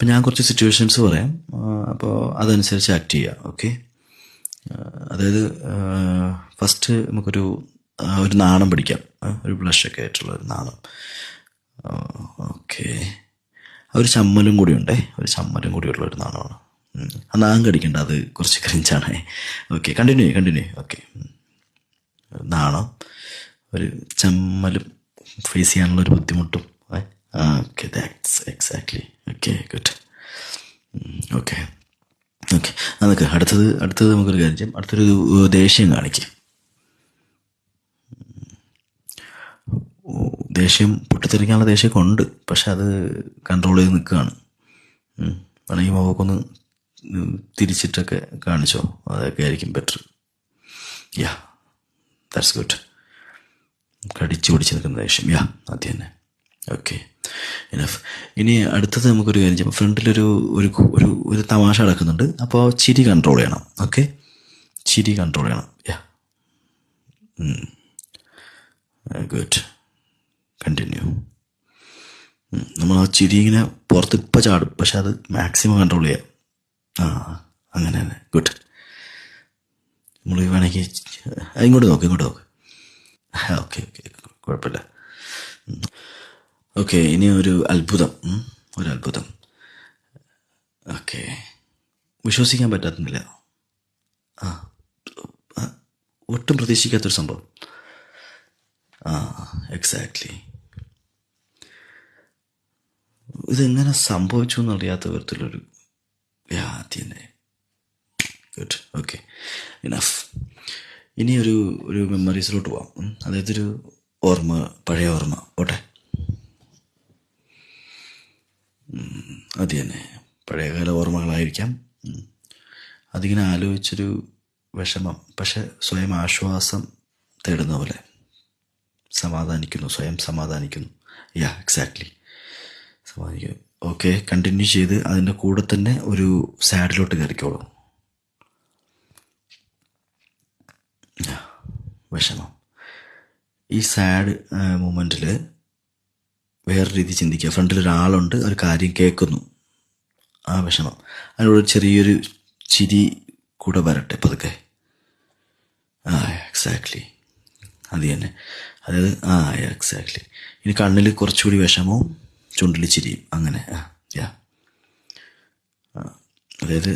അപ്പം ഞാൻ കുറച്ച് സിറ്റുവേഷൻസ് പറയാം, അപ്പോൾ അതനുസരിച്ച് ആക്ട് ചെയ്യുക. ഓക്കെ, അതായത് ഫസ്റ്റ് നമുക്കൊരു ഒരു നാണം പിടിക്കാം, ഒരു ബ്ലഷൊക്കെ ആയിട്ടുള്ള ഒരു നാണം. ഓക്കെ, ഒരു ചമ്മലും കൂടി ഉണ്ടേ, ഒരു ചമ്മലും കൂടിയുള്ള ഒരു നാണമാണ്. ആ നാം കടിക്കണ്ട, അത് കുറച്ച് ക്രിഞ്ചാണേ. Okay, continue. ഓക്കെ, നാണം, ഒരു ചമ്മലും ഫേസ് ചെയ്യാനുള്ള ഒരു ബുദ്ധിമുട്ടും. Okay, that's exactly. Okay, good. Okay, നമുക്ക് അടുത്തത് നമുക്കൊരു കാര്യം ചെയ്യാം. അടുത്തൊരു ദേഷ്യം കാണിക്കും. ദേഷ്യം പൊട്ടിത്തെറിക്കാനുള്ള ദേഷ്യമൊക്കെ ഉണ്ട്, പക്ഷെ അത് കൺട്രോൾ ചെയ്ത് നിൽക്കുകയാണ്. വേണമെങ്കിൽ മുഖമൊന്ന് തിരിച്ചിട്ടൊക്കെ കാണിച്ചോ, അതൊക്കെ ആയിരിക്കും ബെറ്റർ. Yeah, that's good. കടിച്ചു പിടിച്ച് നിൽക്കുന്ന ദേഷ്യം, യാ, അത് തന്നെ. Okay, enough. ഇനി അടുത്തത് നമുക്കൊരു കാര്യം ചെയ്യാം. ഫ്രണ്ടിലൊരു ഒരു തമാശ നടക്കുന്നുണ്ട്, അപ്പോൾ ചിരി കൺട്രോൾ ചെയ്യണം. ഓക്കെ, ചിരി കൺട്രോൾ ചെയ്യണം. യാ, ഗുഡ്. കണ്ടിന്യൂ. നമ്മൾ ആ ചിരി ഇങ്ങനെ പുറത്ത് ഇപ്പം ചാടും, പക്ഷെ അത് മാക്സിമം കൺട്രോൾ ചെയ്യാം. അങ്ങനെ തന്നെ. ഗുഡ്. നമ്മൾ വേണമെങ്കിൽ ഇങ്ങോട്ട് നോക്ക്. ഓക്കെ, കുഴപ്പമില്ല. ഓക്കെ, ഇനി ഒരു അത്ഭുതം. ഓക്കെ, വിശ്വസിക്കാൻ പറ്റാത്തുന്നില്ല. ഒട്ടും പ്രതീക്ഷിക്കാത്തൊരു സംഭവം. എക്സാക്ട്ലി. ഇതെങ്ങനെ സംഭവിച്ചു എന്നറിയാത്ത വിധത്തിലൊരു തന്നെ. ഗുഡ്. Okay, enough. ഇനി ഒരു മെമ്മറീസിലോട്ട് പോവാം. അതായത് ഒരു ഓർമ്മ, പഴയ ഓർമ്മ പോട്ടെ. അത് തന്നെ, പഴയകാല ഓർമ്മകളായിരിക്കാം. അതിങ്ങനെ ആലോചിച്ചൊരു വിഷമം, പക്ഷെ സ്വയം ആശ്വാസം തേടുന്ന പോലെ സ്വയം സമാധാനിക്കുന്നു. യാ, എക്സാക്ട്ലി, സമാധാനിക്കുന്നു. ഓക്കെ, കണ്ടിന്യൂ ചെയ്ത് അതിൻ്റെ കൂടെ തന്നെ ഒരു സാഡിലോട്ട് കയറിക്കോളൂ. വിഷമം. ഈ സാഡ് മൊമെൻറ്റിൽ വേറെ രീതി ചിന്തിക്കുക. ഫ്രണ്ടിലൊരാളുണ്ട്, ഒരു കാര്യം കേൾക്കുന്നു, ആ വിഷമം, അതിനോട് ചെറിയൊരു ചിരി കൂടെ വരട്ടെ പതുക്കെ. എക്സാക്ട്ലി, അത് തന്നെ. അതായത് എക്സാക്ട്ലി. ഇനി കണ്ണിൽ കുറച്ചുകൂടി വിഷമവും ചുണ്ടിൽ ചിരിയും, അങ്ങനെ. യാ, അതായത്